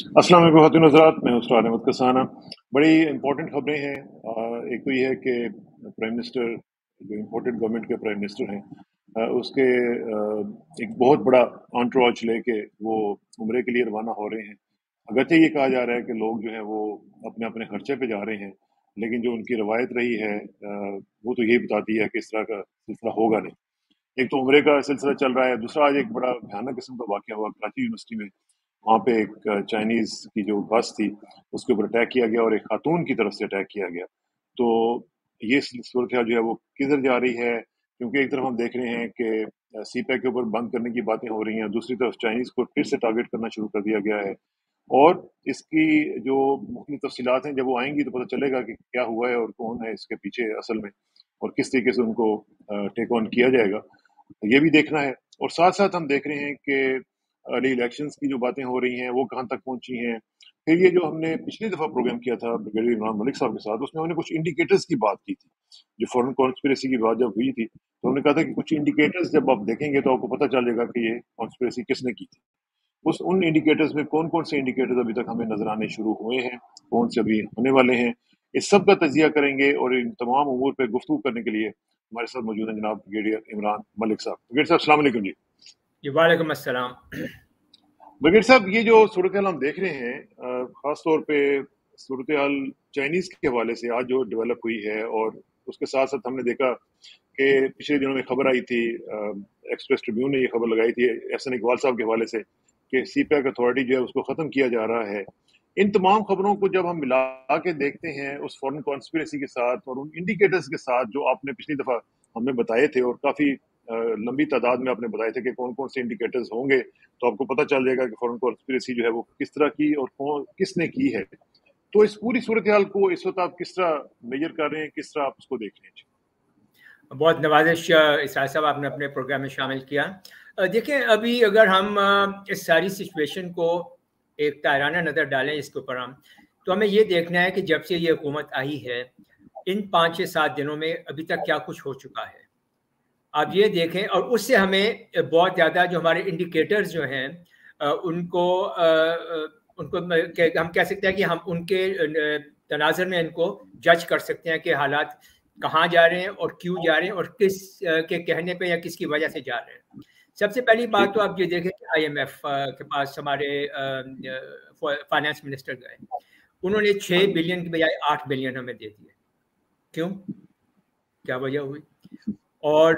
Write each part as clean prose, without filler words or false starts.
अस्सलाम वालेकुम ख़वातीन हज़रात, मैं हूं उस्ताद अहमद कसाना। बड़ी इंपॉर्टेंट खबरें हैं। एक तो ये है कि प्राइम मिनिस्टर, जो इम्पोर्टेड गवर्नमेंट के प्राइम मिनिस्टर हैं, उसके एक बहुत बड़ा एंटोurage लेके वो उम्रे के लिए रवाना हो रहे हैं। अगरचे ये कहा जा रहा है कि लोग जो हैं वो अपने अपने खर्चे पे जा रहे हैं, लेकिन जो उनकी रवायत रही है वो तो यही बताती है कि इस तरह का सिलसिला होगा नहीं। एक तो उम्रे का सिलसिला चल रहा है, दूसरा आज एक बड़ा भयानक किस्म का वाक़या हुआ कराची यूनिवर्सिटी में। वहाँ पे एक चाइनीज़ की जो बस थी, उसके ऊपर अटैक किया गया और एक खातून की तरफ से अटैक किया गया। तो ये सूरत-हाल जो है वो किधर जा रही है? क्योंकि एक तरफ हम देख रहे हैं कि सी-पैक के ऊपर बंद करने की बातें हो रही हैं, दूसरी तरफ चाइनीज़ को फिर से टारगेट करना शुरू कर दिया गया है। और इसकी जो मुख्तलिफ तफ़सीलात हैं, जब वो आएँगी तो पता चलेगा कि क्या हुआ है और कौन है इसके पीछे असल में, और किस तरीके से उनको टेक ऑन किया जाएगा, ये भी देखना है। और साथ-साथ हम देख रहे हैं कि अर्ली इलेक्शंस की जो बातें हो रही हैं, वो कहाँ तक पहुँची हैं। फिर ये जो हमने पिछली दफ़ा प्रोग्राम किया था ब्रिगेडियर इमरान मलिक साहब के साथ, उसमें हमने कुछ इंडिकेटर्स की बात की थी। जो फॉरेन कॉन्स्पिरेसी की बात जब हुई थी, तो हमने कहा था कि कुछ इंडिकेटर्स जब आप देखेंगे तो आपको पता चल जाएगा कि ये कॉन्स्पिरेसी किसने की थी। उन इंडिकेटर्स में कौन-कौन से इंडिकेटर्स अभी तक हमें नज़र आने शुरू हुए हैं, कौन से अभी होने वाले हैं, इस सब का तज़िया करेंगे। और इन तमाम उमूर पे गुफ्तगू करने के लिए हमारे साथ मौजूद हैं जनाब ब्रिगेडियर इमरान मलिक साहब। ब्रिगेडियर साहब अस्सलाम वालेकुम जी। जी वालेकुम अस्सलाम। ब्रिगेडियर साहब, ये जो सूरत हाल हम देख रहे हैं, ख़ास तौर पे सूरत हाल चाइनीज़ के हवाले से आज जो डेवलप हुई है, और उसके साथ-साथ हमने देखा कि पिछले दिनों में खबर आई थी, एक्सप्रेस ट्रिब्यून ने ये खबर लगाई थी एहसन इकबाल साहब के हवाले से कि सी-पैक अथॉरिटी जो है उसको ख़त्म किया जा रहा है। इन तमाम खबरों को जब हम मिला के देखते हैं उस फॉरेन कॉन्स्पिरेसी के साथ और उन इंडिकेटर्स के साथ जो आपने पिछली दफ़ा हमें बताए थे, और काफ़ी लंबी तादाद में आपने बताए थे कि कौन-कौन से इंडिकेटर्स होंगे, तो आपको पता चल जाएगा कि फॉरेन कॉन्स्पिरेसी जो है वो किस तरह की और किसने की है। तो इस पूरी सूरत-हाल को इस वक़्त आप किस तरह मेजर कर रहे हैं, किस तरह आप उसको देख रहे हैं? बहुत नवाजिश इसरार साहब आपने अपने प्रोग्राम में शामिल किया। देखिए, अभी अगर हम इस सारी सिचुएशन को एक ताराना नज़र डालें इसके ऊपर हम, तो हमें ये देखना है कि जब से ये हुकूमत आई है, इन 5 से 7 दिनों में अभी तक क्या कुछ हो चुका है। आप ये देखें, और उससे हमें बहुत ज़्यादा जो हमारे इंडिकेटर्स जो हैं उनको हम कह सकते हैं कि हम उनके तनाज़र में इनको जज कर सकते हैं कि हालात कहाँ जा रहे हैं और क्यों जा रहे हैं और किस के कहने पे या किसकी वजह से जा रहे हैं। सबसे पहली बात तो आप ये देखें कि IMF के पास हमारे फाइनेंस मिनिस्टर गए, उन्होंने 6 बिलियन की बजाय 8 बिलियन हमें दे दिए। क्यों, क्या वजह हुई? और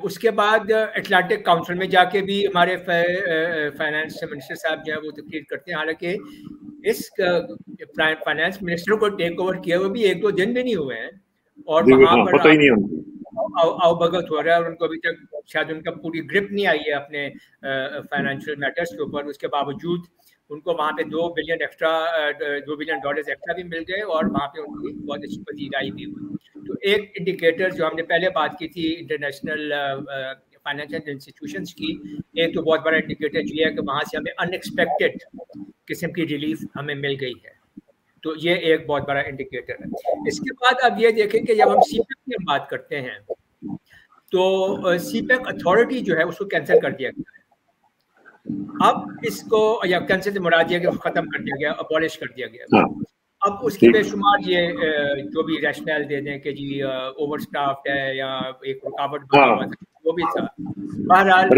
उसके बाद अटलांटिक काउंसिल में जाके भी हमारे फाइनेंस मिनिस्टर साहब जो है वो तकरीर करते हैं, हालांकि इस फाइनेंस मिनिस्टर को टेक ओवर किए हुए भी 1-2 दिन भी नहीं हुए हैं, और वहां पर पता ही नहीं उनको। अवगत हो रहा है, और उनको अभी तक शायद उनका पूरी ग्रिप नहीं आई है अपने फाइनेंशियल मैटर्स के ऊपर। उसके बावजूद उनको वहाँ पे $2 बिलियन एक्स्ट्रा भी मिल गए, और वहाँ पे उनकी बहुत अच्छी पजीराई भी हुई। तो एक इंडिकेटर जो हमने पहले बात की थी इंटरनेशनल फाइनेंशियल इंस्टीट्यूशंस की, एक तो बहुत बड़ा इंडिकेटर ये है कि वहाँ से हमें अनएक्सपेक्टेड किस्म की रिलीफ हमें मिल गई है। तो ये एक बहुत बड़ा इंडिकेटर है। इसके बाद आप ये देखें कि जब हम सी-पैक की बात करते हैं, तो सी-पैक अथॉरिटी जो है उसको कैंसिल कर दिया गया है। अब इसको, या कैंसिल से मुराद ये कि खत्म कर दिया गया, अबॉलिश कर दिया गया। अब उसकी बेशुमार ये जो भी रैशनल दे दें कि जी ओवर स्टाफ्ड है या एक रुकावट बना हुआ था, वो भी था। बहरहाल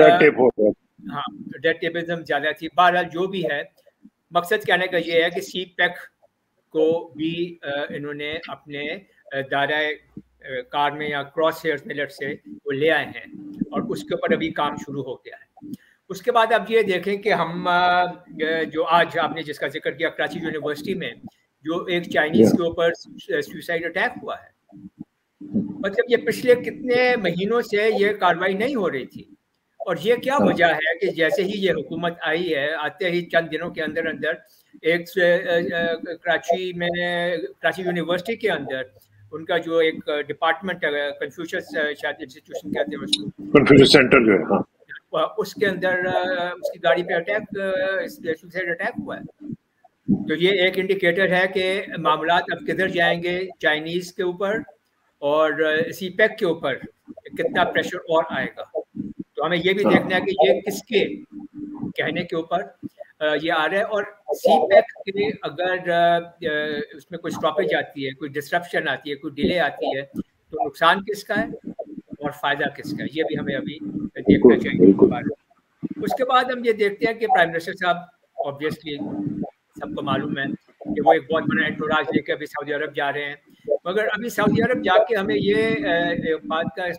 हाँ, रेड टेपिज्म ज़्यादा थी। बहरहाल जो भी है, मकसद कहने का ये है कि सी-पैक को भी इन्होंने अपने दायरे कार में या क्रॉस हेयर्स में लट से वो ले आए हैं, और उसके ऊपर अभी काम शुरू हो गया है। उसके बाद आप ये देखें कि हम जो आज आपने जिसका जिक्र किया, कराची यूनिवर्सिटी में जो एक चाइनीज़ के ऊपर सुसाइड अटैक हुआ है, मतलब ये पिछले कितने महीनों से ये कार्रवाई नहीं हो रही थी। और ये क्या वजह है कि जैसे ही ये हुकूमत आई है, आते ही चंद दिनों के अंदर अंदर एक कराची यूनिवर्सिटी के अंदर उनका जो एक डिपार्टमेंट है, कन्फ्यूशियस शायद इंस्टीट्यूशन कहते हैं उसको, कन्फ्यूशियस सेंटर जो है, उसके अंदर उसकी गाड़ी पे सुसाइड अटैक हुआ है। तो ये एक इंडिकेटर है कि मामलात अब किधर जाएंगे, चाइनीज़ के ऊपर और सी-पैक के ऊपर कितना प्रेशर और आएगा। तो हमें ये भी देखना है कि ये किसके कहने के ऊपर یہ آ رہا ہے. اور سی پیک کے اگر اس میں کوئی اسٹاپیج آتی ہے, کوئی ڈسرپشن آتی ہے, کوئی ڈیلے آتی ہے, تو نقصان کس کا ہے اور فائدہ کس کا ہے, یہ بھی ہمیں ابھی دیکھنا چاہیے. اس کے بعد ہم یہ دیکھتے ہیں کہ پرائم منسٹر صاحب آبویسلی سب کو معلوم ہے کہ وہ ایک بہت بڑا انٹوراج لے کے ابھی سعودی عرب جا رہے ہیں, مگر ابھی سعودی عرب جا کے ہمیں یہ اس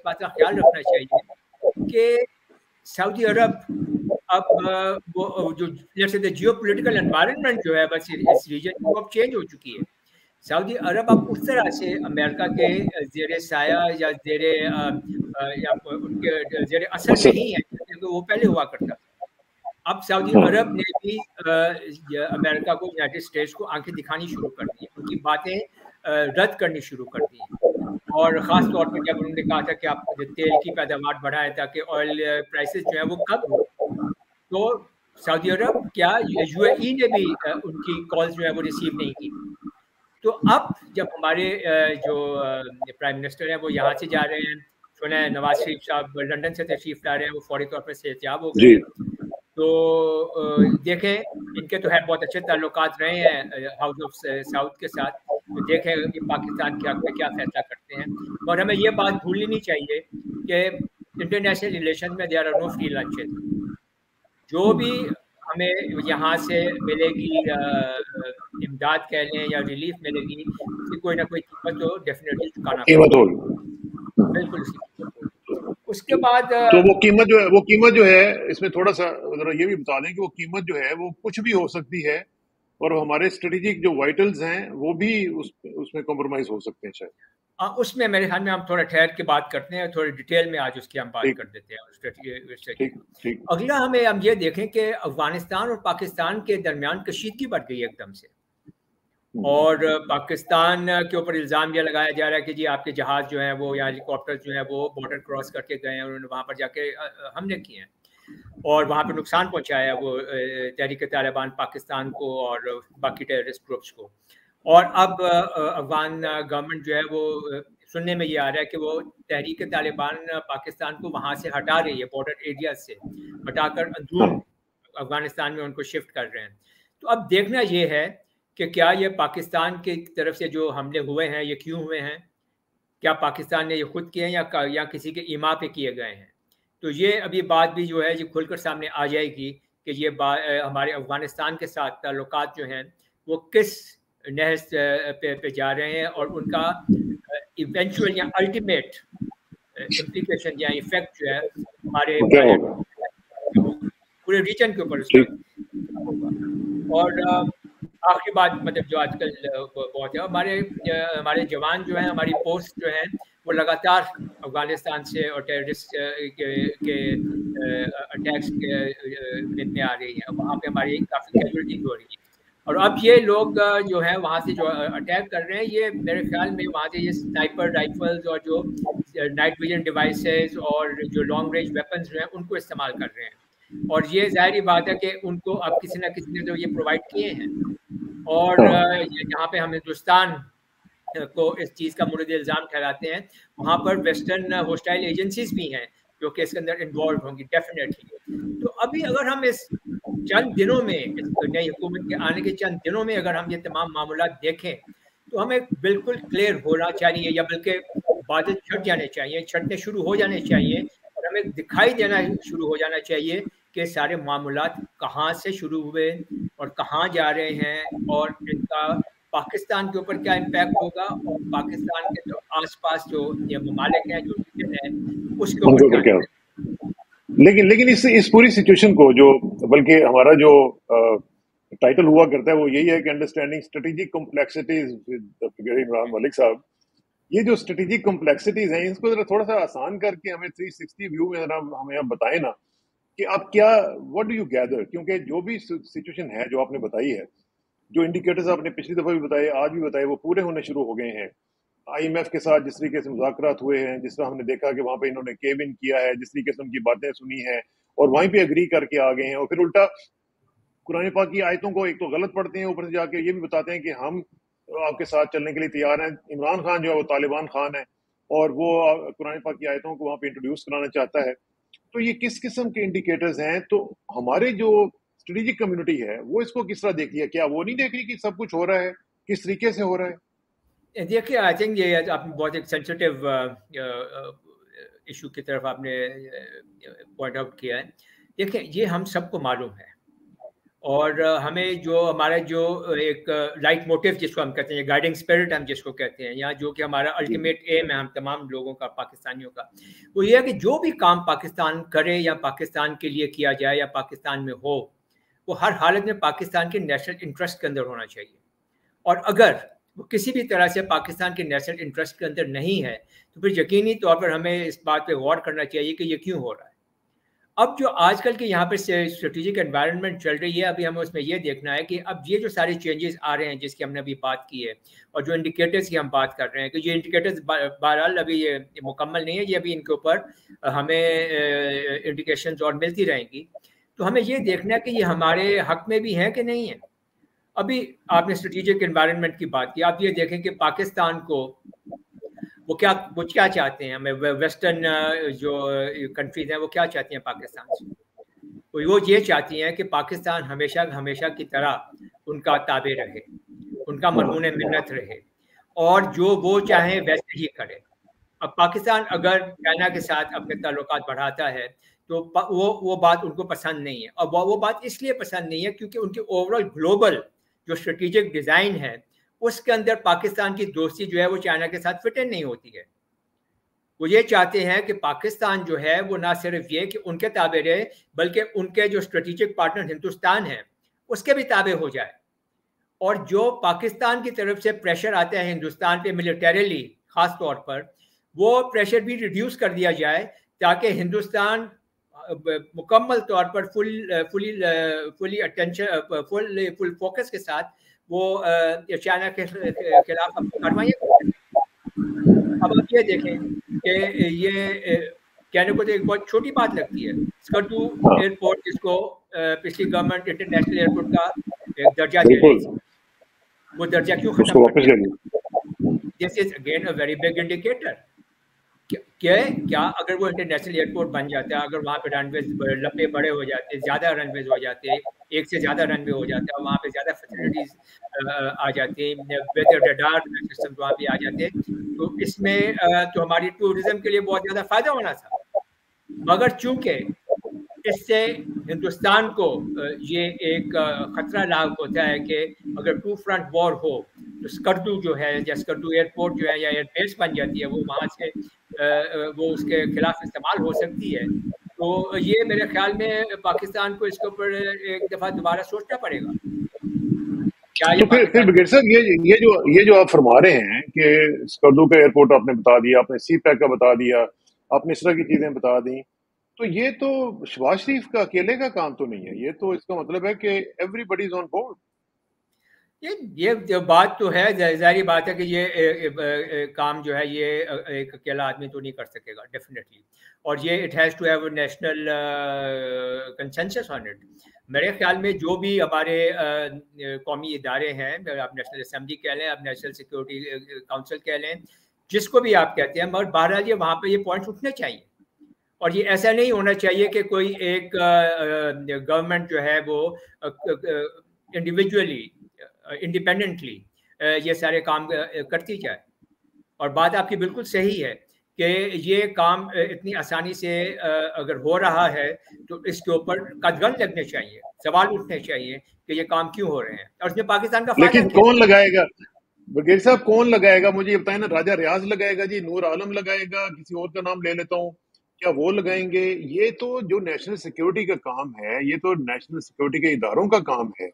بات کا خیال رکھنا چاہیے کہ سعودی عرب اب وہ جو جیو پولیٹیکل انوائرمنٹ جو ہے بس اس ریجن کی وہ اب چینج ہو چکی ہے. سعودی عرب اب اس طرح سے امریکہ کے زیر سایہ یا ان کے زیر اثر نہیں ہے کیونکہ وہ پہلے ہوا کرتا تھا. اب سعودی عرب نے بھی امریکہ کو, یونائٹڈ اسٹیٹس کو آنکھیں دکھانی شروع کر دی ہیں, ان کی باتیں رد کرنی شروع کر دی ہیں. اور خاص طور پر جب انہوں نے کہا تھا کہ آپ تیل کی پیداوار بڑھائیں تاکہ آئل پرائسز جو ہے وہ کم ہو, تو سعودی عرب کیا یو اے ای نے بھی ان کی کالز جو ہے وہ ریسیو نہیں کی. تو اب جب ہمارے جو پرائم منسٹر ہیں وہ یہاں سے جا رہے ہیں, سنا نواز شریف صاحب لندن سے تشریف لا رہے ہیں, وہ فوری طور پر صحتیاب ہو گئے ہیں, تو دیکھیں ان کے تو ہے بہت اچھے تعلقات رہے ہیں ہاؤس آف ساؤتھ کے ساتھ, تو دیکھیں کہ پاکستان کے حق میں کیا فیصلہ کرتے ہیں. اور ہمیں یہ بات بھولنی نہیں چاہیے کہ انٹرنیشنل ریلیشن میں there are no free lunches. جو بھی ہمیں یہاں سے ملے گی امداد کہہ لیں یا ریلیف ملے گی, اس کی کوئی نہ کوئی قیمت تو ڈیفینیٹلی چکانا پڑے گی. بالکل اس کی قیمت ہوگی. اس کے بعد تو وہ قیمت جو ہے اس میں تھوڑا سا ذرا یہ بھی بتا دیں کہ وہ قیمت جو ہے وہ کچھ بھی ہو سکتی ہے, اور ہمارے اسٹریٹجک جو وائٹلز ہیں وہ بھی اس میں کمپرومائز ہو سکتے ہیں شاید. اس میں میرے خیال میں ہم تھوڑا ٹھہر کے بات کرتے ہیں, تھوڑی ڈیٹیل میں آج اس کی ہم بات کر دیتے ہیں. اگلا ہم یہ دیکھیں کہ افغانستان اور پاکستان کے درمیان کشیدگی بڑھ گئی ایک دم سے, اور پاکستان کے اوپر الزام یہ لگایا جا رہا ہے کہ جی آپ کے جہاز جو ہیں وہ یا ہیلی کاپٹر جو ہیں وہ بارڈر کراس کر کے گئے ہیں, انہوں نے وہاں پر جا کے حملے کیے ہیں اور وہاں پہ نقصان پہنچایا وہ تحریک طالبان پاکستان کو اور باقی ٹیررسٹ گروپس کو. اور اب افغان گورنمنٹ جو ہے وہ سننے میں یہ آ رہا ہے کہ وہ تحریک طالبان پاکستان کو وہاں سے ہٹا رہی ہے, بارڈر ایریا سے ہٹا کر اندرون افغانستان میں ان کو شفٹ کر رہے ہیں. تو اب دیکھنا یہ ہے کہ کیا یہ پاکستان کی طرف سے جو حملے ہوئے ہیں یہ کیوں ہوئے ہیں, کیا پاکستان نے یہ خود کیے ہیں یا کسی کے ایما پہ کیے گئے ہیں. تو یہ ابھی بات بھی جو ہے یہ کھل کر سامنے آ جائے گی کہ یہ ہمارے افغانستان کے ساتھ تعلقات جو ہیں وہ کس نہج پہ جا رہے ہیں, اور ان کا ایونچوئل یا الٹیمیٹ امپلیکیشن یا ایفیکٹ جو ہے ہمارے پورے ریجن کے اوپر اس کا ہوگا. اور آخری بات مطلب جو آج کل بہت ہے, ہمارے جوان جو ہیں, ہماری پوسٹ جو ہیں وہ لگاتار افغانستان سے اور ٹیررسٹ کے اٹیکس میں آ رہی ہیں, وہاں پہ ہماری کافی کیجولٹیز ہو رہی ہیں. اور اب یہ لوگ جو ہیں وہاں سے جو اٹیک کر رہے ہیں, یہ میرے خیال میں وہاں سے یہ سنائپر رائفلز اور جو نائٹ ویژن ڈیوائسز اور جو لانگ رینج ویپنز جو ہیں ان کو استعمال کر رہے ہیں. اور یہ ظاہری بات ہے کہ ان کو اب کسی نہ کسی نے تو یہ پرووائڈ کیے ہیں, اور جہاں پہ ہم ہندوستان کو اس چیز کا مورد الزام ٹھہراتے ہیں وہاں پر ویسٹرن ہوسٹائل ایجنسیز بھی ہیں جو کہ اس کے اندر انوالو ہوں گی ڈیفینیٹلی. تو ابھی اگر ہم اس چند دنوں میں, اس نئی حکومت کے آنے کے چند دنوں میں اگر ہم یہ تمام معاملات دیکھیں تو ہمیں بالکل کلیئر ہونا چاہیے, یا بلکہ بادل چھٹ جانے چاہیے, چھٹنے شروع ہو جانے چاہیے, اور ہمیں دکھائی دینا شروع ہو جانا چاہیے کہ سارے معاملات کہاں سے شروع ہوئے اور کہاں جا رہے ہیں, اور ان کا پاکستان کے اوپر کیا امپیکٹ ہوگا, اور پاکستان کے جو آس پاس جو ممالک ہیں, جو ریجن ہے, اس کے اوپر کیا. لیکن اس پوری سچویشن کو جو بلکہ ہمارا جو ٹائٹل ہوا کرتا ہے وہ یہی ہے کہ انڈرسٹینڈنگ اسٹریٹجک کمپلیکسٹیز عمران ملک صاحب, یہ جو اسٹریٹجک کمپلیکسٹیز ہیں اس کو ذرا تھوڑا سا آسان کر کے ہمیں 360 ویو میں ذرا ہمیں آپ بتائیں نا کہ آپ کیا واٹ ڈو یو گیدر, کیونکہ جو بھی سچویشن ہے جو آپ نے بتائی ہے, جو انڈیکیٹرز آپ نے پچھلی دفعہ بھی بتائے آج بھی بتائے, وہ پورے ہونے شروع ہو گئے ہیں. آئی ایم ایف کے ساتھ جس طریقے سے مذاکرات ہوئے ہیں, جس طرح ہم نے دیکھا کہ وہاں پہ انہوں نے کیو ان کیا ہے, جس طریقے سے ان کی باتیں سنی ہیں اور وہیں پہ اگری کر کے آ گئے ہیں, اور پھر الٹا قرآن پاک کی آیتوں کو ایک تو غلط پڑھتے ہیں, اوپر سے جا کے یہ بھی بتاتے ہیں کہ ہم آپ کے ساتھ چلنے کے لیے تیار ہیں. عمران خان جو ہے وہ طالبان خان ہے اور وہ قرآن پاک کی آیتوں کو وہاں پہ انٹروڈیوس کرانا چاہتا ہے. تو یہ کس قسم کے انڈیکیٹرز ہیں؟ تو ہمارے جو स्ट्रेटेजिक कम्युनिटी है वो इसको किस तरह देखती है? क्या वो नहीं देख रही कि सब कुछ हो रहा है, किस तरीके से हो रहा है? देखिए, आई थिंक ये आपने बहुत एक सेंसिटिव इशू की तरफ आपने पॉइंट आउट किया है। देखिए, ये हम सबको मालूम है, और हमें जो हमारा जो एक लाइट मोटिव जिसको हम कहते हैं, गाइडिंग स्पिरिट हम जिसको कहते हैं, या जो कि हमारा अल्टीमेट एम है हम तमाम लोगों का, पाकिस्तानियों का, वो ये है कि जो भी काम पाकिस्तान करे या पाकिस्तान के लिए किया जाए या पाकिस्तान में हो, वो हर हालत में पाकिस्तान के नेशनल इंटरेस्ट के अंदर होना चाहिए। और अगर वो किसी भी तरह से पाकिस्तान के नेशनल इंटरेस्ट के अंदर नहीं है, तो फिर यकीनी तौर पर हमें इस बात पे गौर करना चाहिए कि ये क्यों हो रहा है। अब जो आजकल के यहाँ पे स्ट्रेटेजिक एनवायरनमेंट चल रही है, अभी हमें उसमें ये देखना है कि अब ये जो सारे चेंजेस आ रहे हैं जिसकी हमने अभी बात की है, और जो इंडिकेटर्स की हम बात कर रहे हैं, कि ये इंडिकेटर्स बहरहाल अभी ये मुकम्मल नहीं है, ये अभी इनके ऊपर हमें इंडिकेशंस और मिलती रहेंगी। तो हमें ये देखना है कि ये हमारे हक में भी हैं कि नहीं है। अभी आपने स्ट्रेटेजिक एनवायरनमेंट की बात की, आप ये देखें कि पाकिस्तान को वो क्या चाहते हैं, हमें वेस्टर्न जो कंट्रीज हैं वो क्या चाहती हैं पाकिस्तान से? वो ये चाहती हैं कि पाकिस्तान हमेशा हमेशा की तरह उनका ताबे रहे, उनका मरहून मिन्नत रहे, और जो वो चाहे वैसे ही करे। अब पाकिस्तान अगर चाइना के साथ अपने ताल्लुकात बढ़ाता है तो वो बात उनको पसंद नहीं है, और वो बात इसलिए पसंद नहीं है क्योंकि उनकी ओवरऑल ग्लोबल जो स्ट्रेटेजिक डिज़ाइन है उसके अंदर पाकिस्तान की दोस्ती जो है वो चाइना के साथ फिट इन नहीं होती है। वो ये चाहते हैं कि पाकिस्तान जो है वो ना सिर्फ ये कि उनके ताबे रहे, बल्कि उनके जो स्ट्रेटेजिक पार्टनर हिंदुस्तान है उसके भी ताबे हो जाए। और जो पाकिस्तान की तरफ से प्रेशर आता है हिंदुस्तान पे मिलिटरीली खास तौर पर, वो प्रेशर भी रिड्यूस कर दिया जाए ताकि हिंदुस्तान मुकम्मल तौर पर फुली अटेंशन फुल फोकस के साथ वो चाइना के खिलाफ कार्रवाइयाँ। अब आप ये देखें कि ये कहने को तो एक बहुत छोटी बात लगती है, स्कर्दू एयरपोर्ट जिसको पिछली गवर्नमेंट इंटरनेशनल एयरपोर्ट का एक दर्जा दे रही थी, वो दर्जा क्यों खत्म कर दिया? This is again a very big indicator. क्या अगर वो इंटरनेशनल एयरपोर्ट बन जाता है, अगर वहाँ पे रनवेज लंबे बड़े हो जाते, ज़्यादा रनवेज हो जाते, एक से ज़्यादा रनवे हो जाता है, वहाँ पे ज़्यादा फैसिलिटीज़ आ जाती हैं, बेहतर रडार सिस्टम वहाँ पे आ जाते, तो इसमें तो हमारी टूरिज्म के लिए बहुत ज़्यादा फायदा होना था। मगर चूंकि इससे हिंदुस्तान को ये एक खतरा लाग होता है कि अगर टू फ्रंट वॉर हो तो स्कर्दू जो है या स्कर्दू एयरपोर्ट जो है या एयरबेस बन जाती है, वो वहाँ से वो उसके खिलाफ इस्तेमाल हो सकती है। तो ये मेरे ख्याल में पाकिस्तान को इसके ऊपर एक दफ़ा दोबारा सोचना पड़ेगा। तो फिर ब्रिगेड साहब ये जो आप फरमा रहे हैं कि स्कर्दू का एयरपोर्ट आपने बता दिया, आपने सी पैक का बता दिया, आपने इस तरह की चीजें बता दी, तो ये तो शहबाज शरीफ का अकेले का काम तो नहीं है, ये तो इसका मतलब है कि एवरीबॉडी इज ऑन बोर्ड। ये बात तो है, जाहिर बात है कि ये काम जो है ये एक अकेला आदमी तो नहीं कर सकेगा डेफिनेटली, और ये it has to have a national consensus on it. मेरे ख्याल में जो भी हमारे कौमी इदारे हैं, आप नेशनल असेंबली कह लें, आप नेशनल सिक्योरिटी काउंसिल कह लें, जिसको भी आप कहते हैं, मगर बहरहाल ये वहाँ पे ये पॉइंट्स उठने चाहिए। और ये ऐसा नहीं होना चाहिए कि कोई एक गवर्नमेंट जो है वो इंडिविजुअली इंडिपेंडेंटली ये सारे काम करती जाए। और बात आपकी बिल्कुल सही है कि ये काम इतनी आसानी से अगर हो रहा है तो इसके ऊपर कदगन लगने चाहिए, सवाल उठने चाहिए कि ये काम क्यों हो रहे हैं, और इसमें पाकिस्तान का फायदा। लेकिन कौन लगाएगा ब्रिगेड साहब, कौन लगाएगा? मुझे ये बताएं ना। राजा रियाज लगाएगा जी, नूर आलम लगाएगा, किसी और का नाम ले लेता हूँ, क्या वो लगाएंगे? ये तो जो नेशनल सिक्योरिटी का काम है, ये तो नेशनल सिक्योरिटी के इदारों का काम है।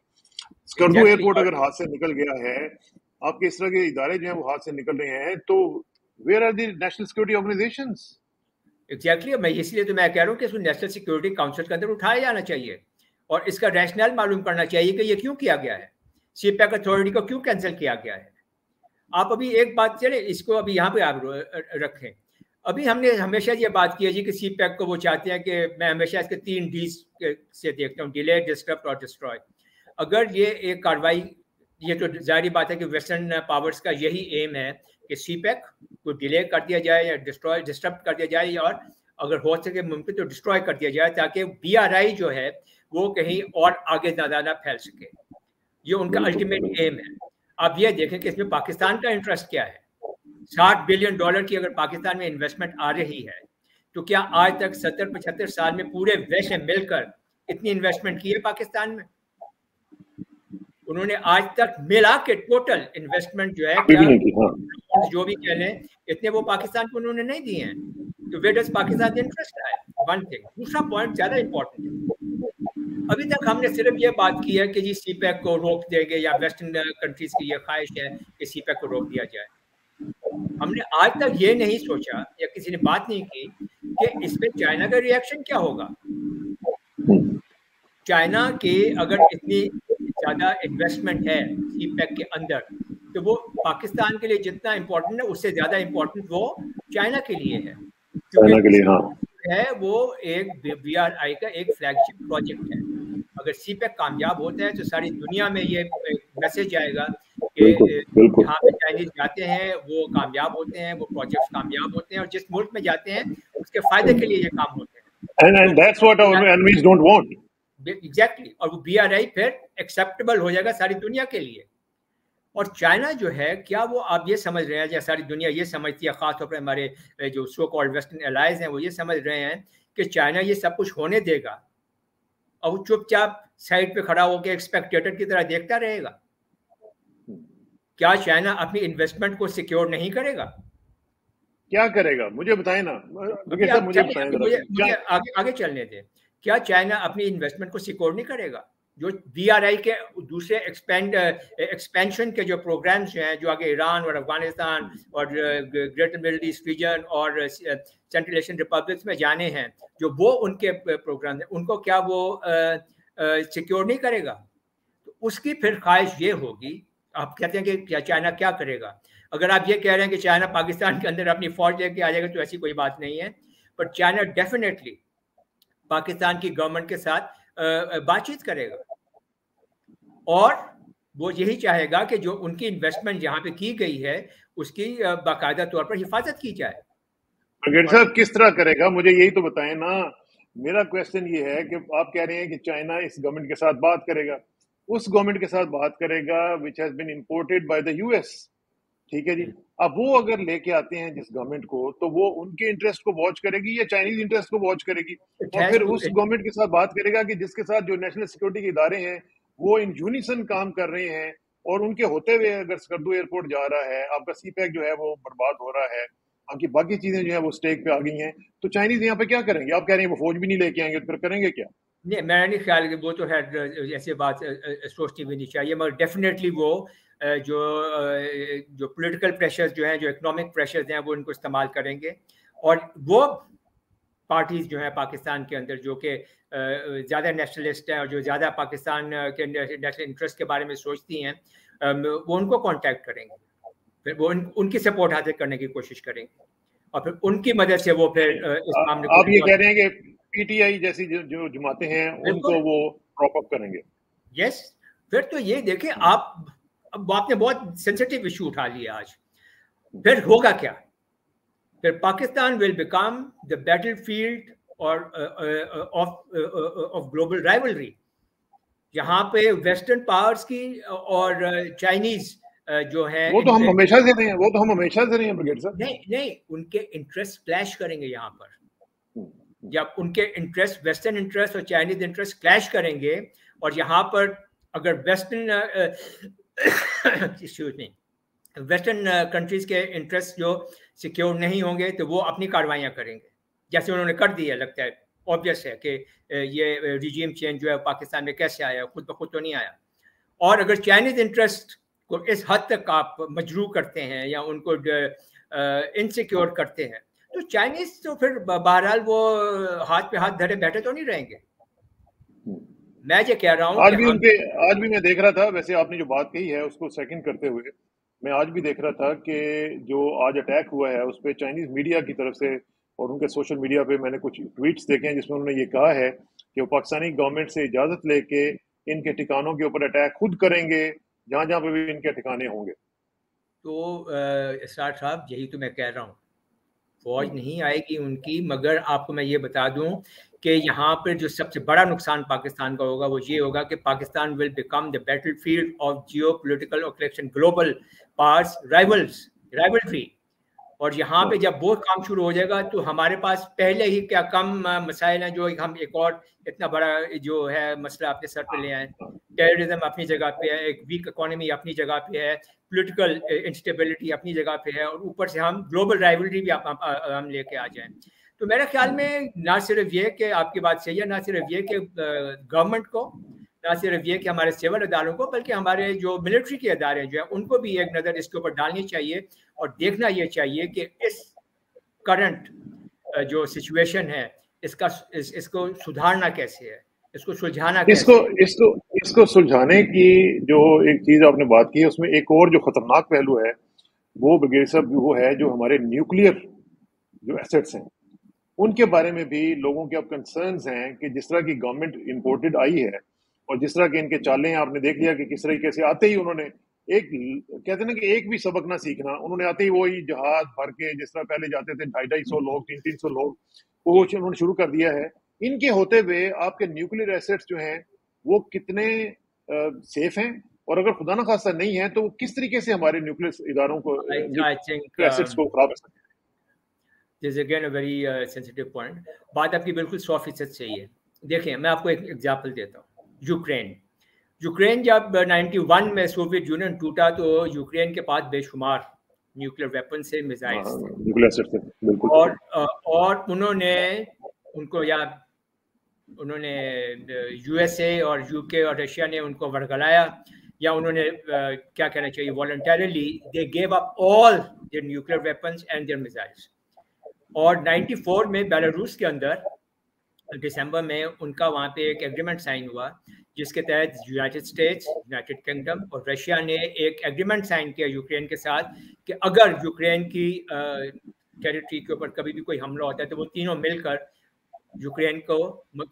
स्कर्दू एयरपोर्ट अगर हाथ से निकल गया है, आपके इस तरह के इदारे जो हैं वो हाथ से निकल रहे हैं, तो where are the national security organisations? Exactly, मैं इसलिए तो मैं कह रहा हूँ कि इसको नेशनल सिक्योरिटी काउंसिल के अंदर उठाया जाना चाहिए और इसका रैशनल मालूम करना चाहिए कि ये क्यों किया गया है, सीपैक अथॉरिटी को क्यों कैंसिल किया गया है। आप अभी एक बात चले, इसको अभी यहाँ पे आप रखें। अभी हमने हमेशा ये बात की है जी कि सीपैक को वो चाहते हैं कि मैं हमेशा इसके 3 डी से देखता हूँ, डिले, डिस्टर्ब और डिस्ट्रॉय। अगर ये एक कार्रवाई, ये तो जाहिर बात है कि वेस्टर्न पावर्स का यही एम है कि सीपैक को डिले कर दिया जाए या डिस्टर्ब कर दिया जाए, और अगर हो सके मुमकिन तो डिस्ट्रॉय कर दिया जाए, ताकि BRI जो है وہ کہیں اور آگے زیادہ نہ پھیل سکے. یہ ان کا الٹیمیٹ ایم ہے. اب یہ دیکھیں کہ اس میں پاکستان کا انٹرسٹ کیا ہے. $60 بلین کی اگر پاکستان میں انویسٹمنٹ آ رہی ہے تو کیا آج تک 70-75 سال میں پورے ویسٹ نے مل کر اتنی انویسٹمنٹ کی ہے پاکستان میں؟ انہوں نے آج تک ملا کے ٹوٹل انویسٹمنٹ جو ہے کیا جو بھی کہہ لیں اتنے وہ پاکستان کو انہوں نے نہیں دیے ہیں. تو ویئر ڈز پاکستان انٹرسٹ ہے؟ One thing. دوسرا پوائنٹ زیادہ امپورٹنٹ ہے. ابھی تک ہم نے صرف یہ بات کی ہے کہ جی سی پیک کو روک دیں گے یا ویسٹرن کنٹریز کی یہ خواہش ہے کہ سی پیک کو روک دیا جائے. ہم نے آج تک یہ نہیں سوچا یا کسی نے بات نہیں کی کہ اس پہ چائنا کا ریئیکشن کیا ہوگا. چائنا کے اگر اتنی زیادہ انویسٹمنٹ ہے سی پیک کے اندر تو وہ پاکستان کے لیے جتنا امپورٹنٹ ہے اس سے زیادہ امپورٹنٹ وہ چائنا کے لیے ہے. ہے وہ ایک بی آر آئی کا ایک فلیگ شپ پروجیکٹ ہے. اگر سی پیک کامیاب ہوتا ہے تو ساری دنیا میں یہ میسج آئے گا کہ جہاں پہ چائنیز جاتے ہیں وہ کامیاب ہوتے ہیں, وہ پروجیکٹس کامیاب ہوتے ہیں, اور جس ملک میں جاتے ہیں اس کے فائدے کے لیے یہ کام ہوتے ہیں. And that's what our enemies don't want. Exactly. اور وہ بی آر آئی پھر ایکسیپٹیبل ہو جائے گا ساری دنیا کے لیے. اور چائنا جو ہے کیا وہ آپ یہ سمجھ رہے ہیں یا ساری دنیا یہ سمجھتی ہے, خاص طور پر ہمارے جو سو کالڈ ویسٹرن الائز ہیں وہ یہ سمجھ رہے ہیں کہ چائنا یہ سب کچھ ہونے دے گا اور وہ چپ چاپ سائڈ پہ کھڑا ہو کے ایک اسپیکٹیٹر کی طرح دیکھتا رہے گا؟ کیا چائنا اپنی انویسٹمنٹ کو سیکیور نہیں کرے گا؟ کیا کرے گا مجھے بتائیں نا. مجھے آگے چلنے دیں. کیا چائنا اپنی انویسٹمنٹ کو سیکیور نہیں کرے گا؟ جو بی آر آئی کے دوسرے ایکسپینشن کے جو پروگرامز ہیں جو آگے ایران اور افغانستان اور گریٹر مڈل ایسٹ ریجن اور سینٹرل ایشین ریپبلکس میں جانے ہیں, جو وہ ان کے پروگرام ہیں, ان کو کیا وہ سیکیور نہیں کرے گا؟ تو اس کی پھر خواہش یہ ہوگی. آپ کہتے ہیں کہ کیا چائنا کیا کرے گا؟ اگر آپ یہ کہہ رہے ہیں کہ چائنا پاکستان کے اندر اپنی فوج لے کے آ جائے گا تو ایسی کوئی بات نہیں ہے. پر چائنا ڈیفینیٹلی پاکستان کی گورنمنٹ کے ساتھ بات چیت کرے گا اور وہ یہی چاہے گا کہ جو ان کی انویسٹمنٹ جہاں پہ کی گئی ہے اس کی باقاعدہ طور پر حفاظت کی جائے. اگر صاحب کس طرح کرے گا مجھے یہی تو بتائیں نا. میرا کویسچن یہ ہے کہ آپ کہہ رہے ہیں کہ چائنا اس گورنمنٹ کے ساتھ بات کرے گا, اس گورنمنٹ کے ساتھ بات کرے گا which has been imported by the US. ٹھیک ہے جی. اب وہ اگر لے کے آتے ہیں جس گورنمنٹ کو تو وہ ان کے انٹرسٹ کو واچ کرے گی یا چائنیز انٹرسٹ کو واچ کرے گی, اور پھر اس گورنمنٹ کے ساتھ بات کرے گا کہ جس کے ساتھ جو نیشنل سیکورٹی کے ادارے ہیں وہ ان یونیسن کام کر رہے ہیں, اور ان کے ہوتے ہوئے اگر سکردو ایئرپورٹ جا رہا ہے, آپ کا سی پیک جو ہے وہ برباد ہو رہا ہے, آپ کی باقی چیزیں جو ہیں وہ اسٹیک پہ آ گئی ہیں, تو چائنیز یہاں پہ کیا کریں گے؟ آپ کہہ رہے ہیں وہ فوج بھی نہیں لے کے آئیں گے, تو پھر کریں گے کیا؟ نہیں, میرا نہیں خیال کہ وہ تو ہے ایسی بات سوچنی بھی نہیں چاہیے, مگر ڈیفینیٹلی وہ جو پولیٹیکل پریشرز جو ہیں, جو اکنامک پریشرز ہیں, وہ ان کو استعمال کریں گے. اور وہ پارٹیز جو ہیں پاکستان کے اندر جو کہ زیادہ نیشنلسٹ ہیں اور جو زیادہ پاکستان کے نیشنل انٹرسٹ کے بارے میں سوچتی ہیں, وہ ان کو کانٹیکٹ کریں گے, پھر وہ ان کی سپورٹ حاصل کرنے کی کوشش کریں گے, اور پھر ان کی مدد سے وہ پھر اس معاملے کو. آپ یہ کہہ رہے ہیں کہ پی ٹی آئی جیسی جو جماعتیں ہیں ان کو وہ پراپ اپ کریں گے؟ یس. پھر تو یہ دیکھیں آپ نے بہت سینسیٹیو ایشو اٹھا لیا آج. پھر ہوگا کیا؟ پھر Pakistan will become the battle field اور آف گلوبل رائیولری, جہاں پہ ویسٹرن پاورز کی اور چائنیز جو ہے وہ تو ہم ہمیشہ سے رہے ہیں بریگیڈ صاحب. نہیں, ان کے انٹرسٹ کلیش کریں گے یہاں پر. جب ان کے انٹرسٹ ویسٹرن انٹرسٹ اور چائنیز انٹرسٹ کلیش کریں گے, اور یہاں پر اگر ویسٹرن کنٹریز کے انٹرسٹ جو سیکیور نہیں ہوں گے تو وہ اپنی کاروائیاں کریں گے, جیسے انہوں نے کر دی ہے. لگتا ہے obvious ہے کہ یہ ریجیم چینج جو ہے پاکستان میں کیسے آیا, خود بخود تو نہیں آیا. اور اگر چائنیز انٹرسٹ کو اس حد تک آپ مجروح کرتے ہیں یا ان کو انسیکیور کرتے ہیں تو چائنیز تو پھر بہرحال وہ ہاتھ پہ ہاتھ دھرے بیٹھے تو نہیں رہیں گے. میں یہ کہہ رہا ہوں آج بھی میں دیکھ رہا تھا, ویسے آپ نے جو بات کہی ہے اس کو سیکنڈ کرتے ہوئے میں آج بھی دیکھ رہا تھا کہ جو آج اٹیک ہوا ہے اس پہ چائنیز میڈیا کی طرف سے اور ان کے سوشل میڈیا پہ میں نے کچھ ٹویٹس دیکھے ہیں جس میں انہوں نے یہ کہا ہے کہ وہ پاکستانی گورنمنٹ سے اجازت لے کے ان کے ٹھکانوں کے اوپر اٹیک خود کریں گے جہاں جہاں پہ بھی ان کے ٹھکانے ہوں گے. تو اسرار صاحب یہی تو میں کہہ رہا ہوں, فوج نہیں آئے گی ان کی, مگر آپ کو میں یہ بتا دوں کہ یہاں پر جو سب سے بڑا نقصان پاکستان کا ہوگا وہ یہ ہوگا کہ Pakistan will become the battlefield of geopolitical اور کلیکشن گلوبل پارٹس رائولری. اور یہاں پہ جب وہ کام شروع ہو جائے گا تو ہمارے پاس پہلے ہی کیا کم مسائل ہیں جو ہم ایک اور اتنا بڑا جو ہے مسئلہ اپنے سر پہ لے آئیں. ٹیررزم اپنی جگہ پہ ہے, ایک ویک اکانومی اپنی جگہ پہ ہے, پولیٹیکل انسٹیبلٹی اپنی جگہ پہ ہے, اور اوپر سے ہم گلوبل رائولری بھی ہم لے کے آ جائیں. تو میرے خیال میں نہ صرف یہ کہ آپ کی بات صحیح ہے, نہ صرف یہ کہ گورنمنٹ کو, نہ صرف یہ کہ ہمارے سول اداروں کو, بلکہ ہمارے جو ملٹری کے ادارے جو ہیں ان کو بھی ایک نظر اس کے اوپر ڈالنی چاہیے اور دیکھنا یہ چاہیے کہ اس کرنٹ جو سچویشن ہے اس کو سدھارنا کیسے ہے, اس کو سلجھانا کیسے ہے. اس کو سلجھانے کی جو ایک چیز آپ نے بات کی ہے اس میں ایک اور جو خطرناک پہلو ہے وہ برگیڈیئر صاحب وہ ہے جو ہمارے نیوکلیئر جو ایسٹس ہیں ان کے بارے میں بھی لوگوں کے اب کنسرنز ہیں کہ جس طرح کی گورنمنٹ امپورٹڈ آئی ہے اور جس طرح کے ان کے چالیں ہیں, آپ نے دیکھ لیا کہ کس طریقے سے آتے ہی انہوں نے ایک کہتے ہیں نا کہ ایک بھی سبق نہ سیکھنا, انہوں نے آتے ہی وہی جہاز بھر کے جس طرح پہلے جاتے تھے 250 لوگ 300 لوگ وہ انہوں نے شروع کر دیا ہے. ان کے ہوتے ہوئے آپ کے نیوکلیئر ایسٹس جو ہیں وہ کتنے سیف ہیں, اور اگر خدا نخواستہ نہیں ہے تو وہ کس طریقے سے ہمارے نیوکلیئر اداروں کو ایسٹس کو خراب کر سکتے ہیں. This is again a very sensitive point. بات آپ کی بالکل 100% صحیح ہے. دیکھیں میں آپ کو ایک ایگزامپل دیتا ہوں. یوکرین جب 91 میں سوویت یونین ٹوٹا تو یوکرین کے پاس بے شمار نیوکلیئر ویپن سے میزائلز تھے, اور انہوں نے یو ایس اے اور یو کے اور رشیا نے ان کو ورگلایا, یا انہوں نے کیا کہنا چاہیے voluntarily they gave up all their nuclear weapons and their missiles. اور 94 میں بیلاروس کے اندر دسمبر میں ان کا وہاں پہ ایک ایگریمنٹ سائن ہوا جس کے تحت یونائٹڈ اسٹیٹس, یونائٹڈ کنگڈم اور رشیا نے ایک ایگریمنٹ سائن کیا یوکرین کے ساتھ کہ اگر یوکرین کی ٹیریٹری کے اوپر کبھی بھی کوئی حملہ ہوتا ہے تو وہ تینوں مل کر یوکرین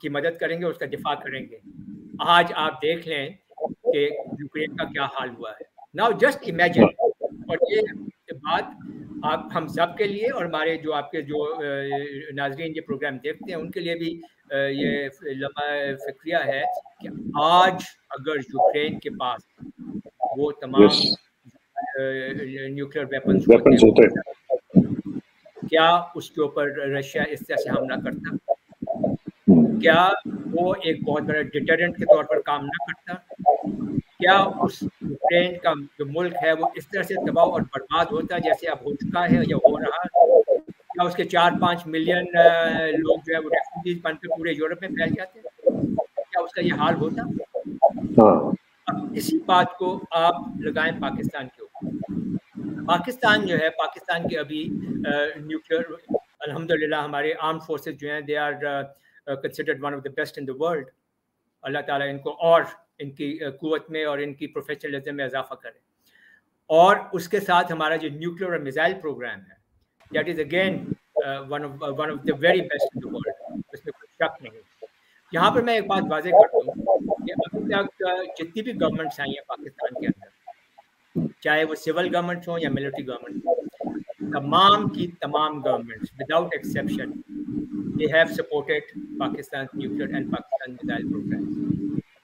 کی مدد کریں گے, اس کا دفاع کریں گے. آج آپ دیکھ لیں کہ یوکرین کا کیا حال ہوا ہے. ناؤ جسٹ امیجن, اور یہ بات آپ ہم سب کے لیے اور ہمارے جو آپ کے جو ناظرین یہ پروگرام دیکھتے ہیں ان کے لیے بھی یہ لمحہ فکریہ ہے کہ آج اگر یوکرین کے پاس وہ تمام نیوکلیئر ویپنز ہوتے کیا اس کے اوپر رشیا اس طرح سے حملہ کرتا؟ کیا وہ ایک بہت بڑا ڈیٹرنٹ کے طور پر کام نہ کرتا؟ کیا اس یوکرین کا جو ملک ہے وہ اس طرح سے تباہ اور برباد ہوتا جیسے اب ہو چکا ہے یا ہو رہا ہے؟ کیا اس کے 4-5 ملین لوگ جو ہے وہ ریفیوجیز بن کے پورے یورپ میں پھیل جاتے؟ کیا اس کا یہ حال ہوتا؟ اب اسی بات کو آپ لگائیں پاکستان کے اوپر. پاکستان جو ہے, پاکستان کے ابھی نیوکلیئر الحمدللہ ہمارے آرم فورسز جو ہیں they are considered one of the best in the world. اللہ تعالیٰ ان کو اور ان کی قوت میں اور ان کی پروفیشنلزم میں اضافہ کرے. اور اس کے ساتھ ہمارا جو نیوکلیئر اور میزائل پروگرام ہے that is again one of the very best in the world, اس میں کوئی شک نہیں. یہاں پر میں ایک بات واضح کرتا ہوں کہ ابھی تک جتنی بھی گورنمنٹس آئی ہیں پاکستان کے اندر, چاہے وہ سول گورنمنٹس ہوں یا ملٹری گورنمنٹ ہوں, تمام کی تمام governments without exception they have supported Pakistan's nuclear and Pakistan missile programs.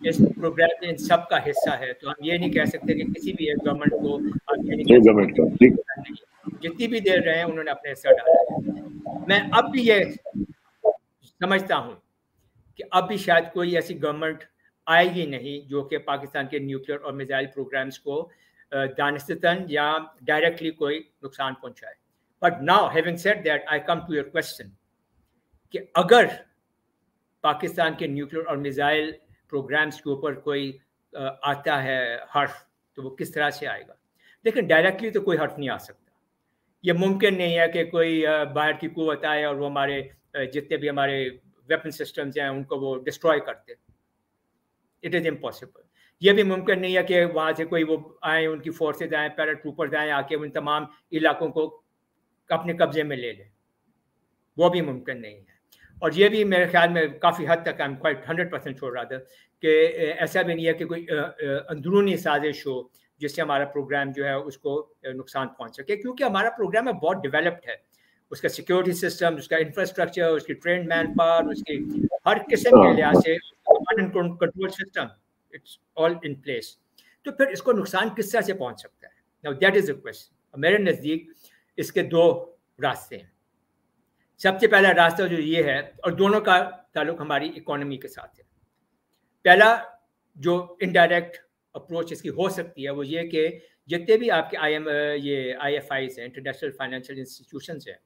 اس پروگرام میں ان سب کا حصہ ہے, تو ہم یہ نہیں کہہ سکتے کہ کسی بھی ایک گورنمنٹ کو آپ یہ نہیں کہہ سکتے. جتنی بھی دیر رہے ہیں انہوں نے اپنے حصہ ڈالا ہے. میں اب بھی یہ سمجھتا ہوں کہ اب بھی شاید کوئی ایسی گورنمنٹ آئے گی نہیں جو کہ پاکستان کے نیوکلیئر اور میزائل پروگرامز کو دانستاً یا ڈائریکٹلی کوئی نقصان پہنچائے. But now having said that I come to your question کہ اگر پاکستان کے نیوکلیئر اور میزائل پروگرامز کے اوپر کوئی آتا ہے حرف تو وہ کس طرح سے آئے گا؟ لیکن ڈائریکٹلی تو کوئی حرف نہیں آ سکتا. یہ ممکن نہیں ہے کہ کوئی باہر کی قوت آئے اور وہ ہمارے جتنے بھی ہمارے ویپن سسٹمز ہیں ان کو وہ ڈسٹروائے کرتے. It is impossible. یہ بھی ممکن نہیں ہے کہ وہاں سے کوئی وہ آئیں, ان کی فورسز آئیں, پیرا ٹروپرز آئیں, آ کے ان تمام علاقوں کو اپنے قبضے میں لے لیں. وہ بھی ممکن نہیں ہے. اور یہ بھی میرے خیال میں کافی حد تک I'm quite 100% چھوڑ رہا تھا کہ ایسا بھی نہیں ہے کہ کوئی اندرونی سازش ہو جس سے ہمارا پروگرام جو ہے اس کو نقصان پہنچ سکے, کیونکہ ہمارا پروگرام ہے بہت ڈیولپڈ ہے. उसका सिक्योरिटी सिस्टम, उसका इंफ्रास्ट्रक्चर, उसकी ट्रेंड मैन पावर, उसकी हर किस्म के लिहाज से control system, it's all in place. तो फिर इसको नुकसान किस तरह से पहुंच सकता है? Now that is the question. मेरे नज़दीक इसके दो रास्ते हैं। सबसे पहला रास्ता जो ये है, और दोनों का ताल्लुक हमारी इकोनॉमी के साथ है। पहला जो इनडायरेक्ट अप्रोच इसकी हो सकती है वो ये कि जितने भी आपके IFIs हैं, इंटरनेशनल फाइनेंशियल इंस्टीट्यूशंस हैं,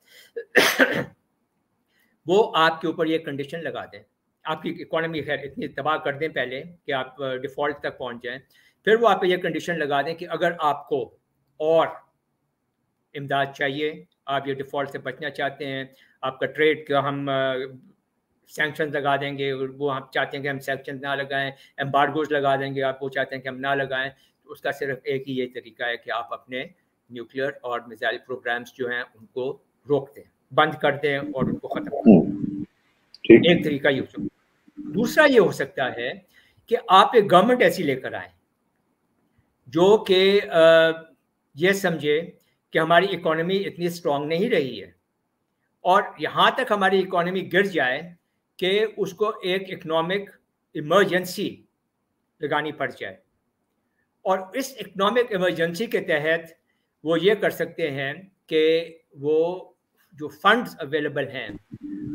वो आपके ऊपर ये कंडीशन लगा दें, आपकी इकोनॉमी खैर इतनी तबाह कर दें पहले कि आप डिफ़ॉल्ट तक पहुंच जाएं, फिर वो आप पे ये कंडीशन लगा दें कि अगर आपको और इमदाद चाहिए, आप ये डिफ़ॉल्ट से बचना चाहते हैं, आपका ट्रेड का हम सैंक्शन लगा देंगे, वो आप चाहते हैं कि हम सैंक्शन ना लगाएं, एम्बार्गोज लगा देंगे, आप वो चाहते हैं कि हम ना लगाएं, तो उसका सिर्फ एक ही ये तरीका है कि आप अपने न्यूक्लियर और मिसाइल प्रोग्राम्स जो हैं उनको रोक दें, बंद कर दें और उनको ख़त्म कर दें। एक तरीका ये हो सकता है। दूसरा ये हो सकता है कि आप एक गवर्नमेंट ऐसी लेकर आए जो कि ये समझे कि हमारी इकोनॉमी इतनी स्ट्रांग नहीं रही है और यहाँ तक हमारी इकोनॉमी गिर जाए कि उसको एक इकोनॉमिक इमरजेंसी लगानी पड़ जाए, और इस इकोनॉमिक इमरजेंसी के तहत वो ये कर सकते हैं कि वो जो फंड्स अवेलेबल हैं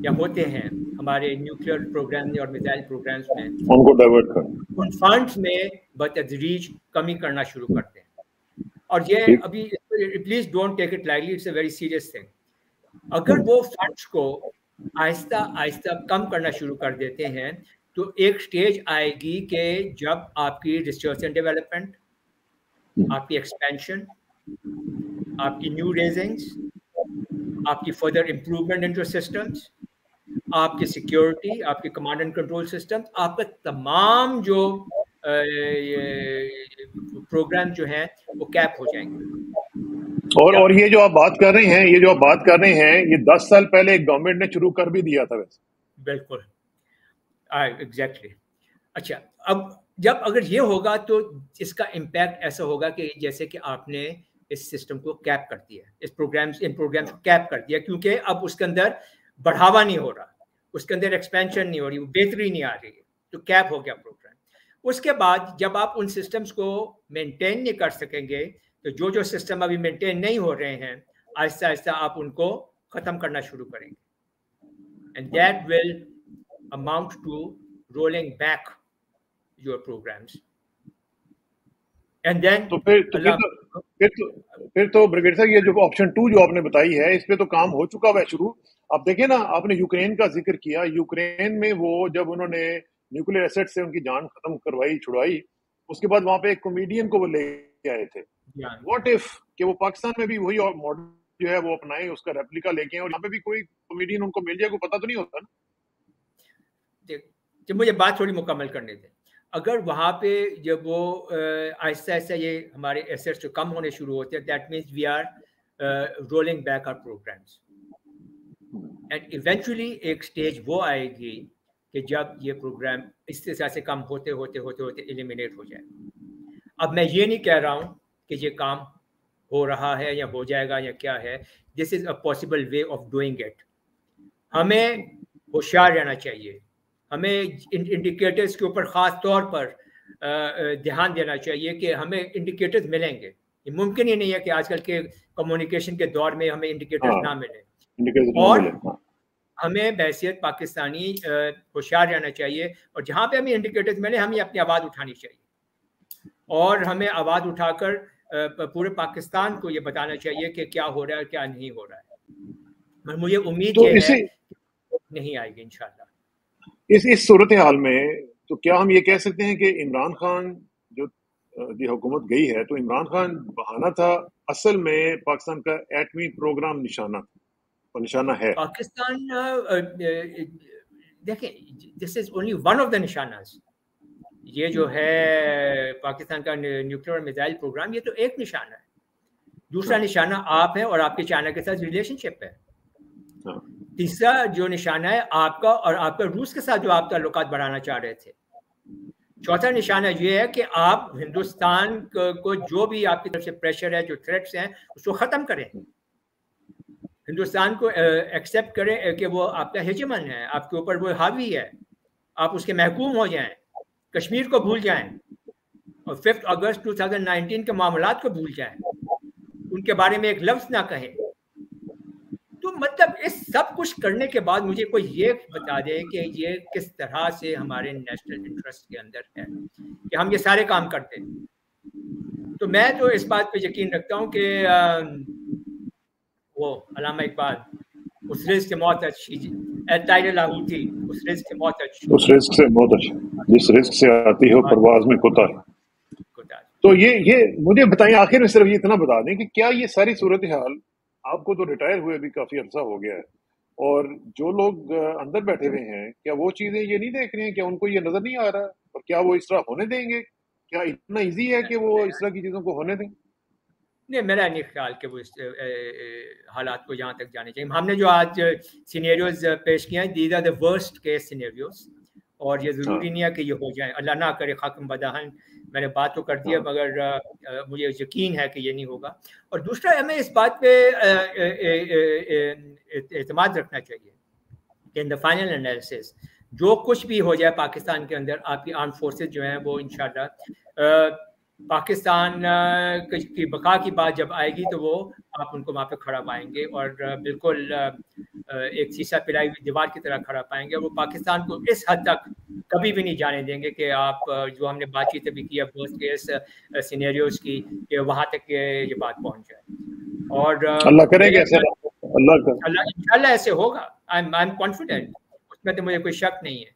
या होते हैं हमारे न्यूक्लियर प्रोग्राम और मिसाइल प्रोग्राम्स में, उनको डाइवर्ट कर उन फंड्स में बतदरीज कमी करना शुरू करते हैं। और ये अभी please don't take it lightly, it's a very serious thing. अगर वो फंड्स को आहिस्ता आहिस्ता कम करना शुरू कर देते हैं तो एक स्टेज आएगी कि जब आपकी रिसर्च एंड डेवलपमेंट, आपकी एक्सपेंशन, आपकी न्यू रेजिंग्स, आपकी फर्दर इम्प्रूवमेंट इन सिस्टम्स, आपकी सिक्योरिटी, आपके कमांड एंड कंट्रोल सिस्टम, आपका तमाम जो प्रोग्राम जो हैं वो कैप हो जाएंगे। और ये जो आप बात कर रहे हैं ये 10 साल पहले गवर्नमेंट ने शुरू कर भी दिया था वैसे। बिल्कुल, एग्जैक्टली। अच्छा, अब जब अगर ये होगा तो इसका इम्पैक्ट ऐसा होगा कि जैसे कि आपने इस सिस्टम को कैप कर दिया, इन प्रोग्राम्स को कैप कर दिया, क्योंकि अब उसके अंदर बढ़ावा नहीं हो रहा, उसके अंदर एक्सपेंशन नहीं हो रही, बेहतरी नहीं आ रही है, तो कैप हो गया प्रोग्राम। उसके बाद जब आप उन सिस्टम्स को मेंटेन नहीं कर सकेंगे तो जो जो सिस्टम अभी मेंटेन नहीं हो रहे हैं आहिस्ता आहिस्ता आप उनको ख़त्म करना शुरू करेंगे, and that will amount to rolling back your programmes. And then तो फिर ब्रिगेडियर साहब ये जो ऑप्शन 2 जो आपने बताई है इस पे तो काम हो चुका हुआ है शुरू। आप देखिए ना, आपने यूक्रेन का जिक्र किया, यूक्रेन में वो जब उन्होंने न्यूक्लियर एसेट से उनकी जान खत्म करवाई, छुड़वाई, उसके बाद वहां पे एक कॉमेडियन को वो लेके आए थे। व्हाट इफ कि वो पाकिस्तान में भी वही मॉडल जो है वो अपनाए, उसका रेप्लिका लेके, और यहाँ पे भी कोई कॉमेडियन उनको मिल जाए, को पता तो नहीं होता ना। जब मुझे बात थोड़ी मुकम्मल करने दें, अगर वहाँ पे जब वो आहिस्ता आहिस्ता ये हमारे एसेट्स जो कम होने शुरू होते हैं, that means we are rolling back our programmes, and eventually एक स्टेज वो आएगी कि जब ये प्रोग्राम इस तरह से कम होते होते होते होते एलिमिनेट हो जाए। अब मैं ये नहीं कह रहा हूँ कि ये काम हो रहा है या हो जाएगा या क्या है, this is a possible way of doing it. हमें होशियार रहना चाहिए, हमें इंडिकेटर्स के ऊपर ख़ास तौर पर ध्यान देना चाहिए कि हमें इंडिकेटर्स मिलेंगे। ये मुमकिन ही नहीं है कि आजकल के कम्युनिकेशन के दौर में हमें इंडिकेटर्स ना मिले, और हमें बहैसियत पाकिस्तानी होशियार रहना चाहिए, और जहाँ पे हमें इंडिकेटर्स मिले हमें अपनी आवाज़ उठानी चाहिए, और हमें आवाज़ उठाकर पूरे पाकिस्तान को ये बताना चाहिए कि क्या हो रहा है क्या नहीं हो रहा है। मुझे उम्मीद तो ये है नहीं आएगी इंशाल्लाह। इस सूरत हाल में तो क्या हम ये कह सकते हैं कि इमरान खान जो हुकूमत गई है, तो इमरान खान बहाना था, असल में पाकिस्तान का एटमी प्रोग्राम निशाना है पाकिस्तान। देखें, this is only one of the निशानास। ये जो है पाकिस्तान का न्यूक्लियर मिसाइल प्रोग्राम, ये तो एक निशाना है। दूसरा निशाना आप है और आपके चाइना के साथ रिलेशनशिप है। तीसरा जो निशाना है आपका और आपका रूस के साथ जो आप ताल्लुकात बढ़ाना चाह रहे थे। चौथा निशाना ये है कि आप हिंदुस्तान को जो भी आपकी तरफ से प्रेशर है, जो थ्रेट्स हैं, उसको ख़त्म करें। हिंदुस्तान को एक्सेप्ट करें कि वो आपका हेजेमन है, आपके ऊपर वो हावी है, आप उसके महकूम हो जाएं, कश्मीर को भूल जाएं और 5 अगस्त 2019 के मामलात को भूल जाएं, उनके बारे में एक लफ्ज़ ना कहें। तो मतलब इस सब कुछ करने के बाद मुझे कोई ये बता दे कि ये किस तरह से हमारे नेशनल इंटरेस्ट के अंदर है कि हम ये सारे काम करते हैं। तो मैं तो इस बात पे यकीन रखता हूँ कि वो अल्लामा इकबाल, उस रिस्क से मौत अच्छी, ताहिर लाहौती, उस रिस्क से मौत अच्छी, उस रिस्क से मौत अच्छी, जिस रिस्क से आती हो परवाज में कोताही। तो ये मुझे बताएं, आखिर में सिर्फ ये इतना बता दें कि क्या ये सारी सूरत हाल, आपको तो रिटायर हुए भी काफी अरसा हो गया है, और जो लोग अंदर बैठे हुए हैं, क्या वो चीजें ये नहीं देख रहे हैं, क्या उनको ये नजर नहीं आ रहा, और क्या वो इस तरह होने देंगे? क्या इतना इजी है कि वो इस तरह की चीजों को होने दें? नहीं, मेरा नहीं ख्याल कि वो इस हालात को यहाँ तक जाने चाहिए। हमने जो आज सिनेरियोज पेश किए हैं, these are the worst case scenarios, और ये ज़रूरी नहीं है कि ये हो जाए, अल्लाह ना करे खाकम बदाहन। मैंने बात तो कर दी है, मगर मुझे यकीन है कि ये नहीं होगा। और दूसरा, हमें इस बात पे एतमाद रखना चाहिए कि इन द फाइनल एनालिसिस जो कुछ भी हो जाए पाकिस्तान के अंदर, आपकी आर्म फोर्सेस जो हैं वो इंशाल्लाह पाकिस्तान की बका की बात जब आएगी तो वो आप उनको वहाँ पे खड़ा पाएंगे, और बिल्कुल एक शीशा पिलाई हुई दीवार की तरह खड़ा पाएंगे। वो पाकिस्तान को इस हद तक कभी भी नहीं जाने देंगे कि आप जो हमने बातचीत अभी की है वर्स्ट केस सिनेरियोज की, कि वहाँ तक ये बात पहुँच जाए। और अल्लाह करेगा ऐसे, अल्लाह इंशाल्लाह ऐसे होगा। आई एम कॉन्फिडेंट, उसमें तो मुझे कोई शक नहीं है।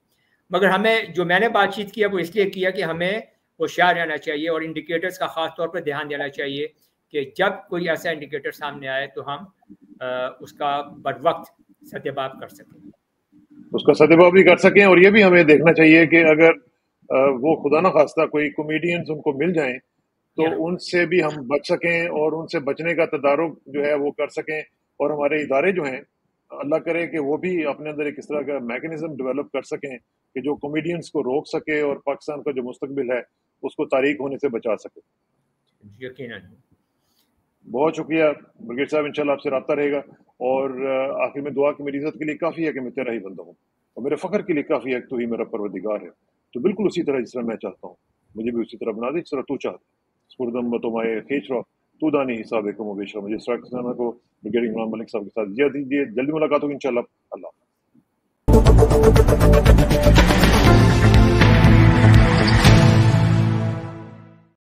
मगर हमें, जो मैंने बातचीत किया वो इसलिए किया कि हमें होशियार रहना चाहिए और इंडिकेटर्स का ख़ास तौर पर ध्यान देना चाहिए कि जब कोई ऐसा इंडिकेटर सामने आए तो हम उसका बरवक्त सद्देबाब कर सकें, उसका सद्देबाब भी कर सकें। और ये भी हमें देखना चाहिए कि अगर वो खुदा ना खास्ता कोई कॉमेडियंस उनको मिल जाएं तो उनसे भी हम बच सकें, और उनसे बचने का तदारुक जो है वो कर सकें। और हमारे इदारे जो हैं, अल्लाह करे कि वो भी अपने अंदर एक इस तरह का मैकेनिज्म डेवलप कर सकें कि जो कॉमेडियंस को रोक सके और पाकिस्तान का जो मुस्तकबिल है उसको तारीक होने से बचा सके। यकीनन। बहुत शुक्रिया ब्रिगेड साहब, इंशाल्लाह आपसे रब्ता रहेगा। और आखिर में दुआ की मेरी इज्जत के लिए काफ़ी है कि मैं तेरा ही बंदा हूँ, और मेरे फ़ख्र के लिए काफ़ी है कि तू ही मेरा परवरदिगार है। तो बिल्कुल उसी तरह जिस तरह मैं चाहता हूँ, मुझे भी उसी तरह बना दे जिस तरह तू चाहता है। स्पुरदम बतोमाए खींच रहा तू दानी हिसाब को मुबेशरा। मुझे इस को ब्रिगेड इमरान मलिक साहब के साथ दीजिए। जल्दी मुलाकात होगी इंशाल्लाह। अल्लाह।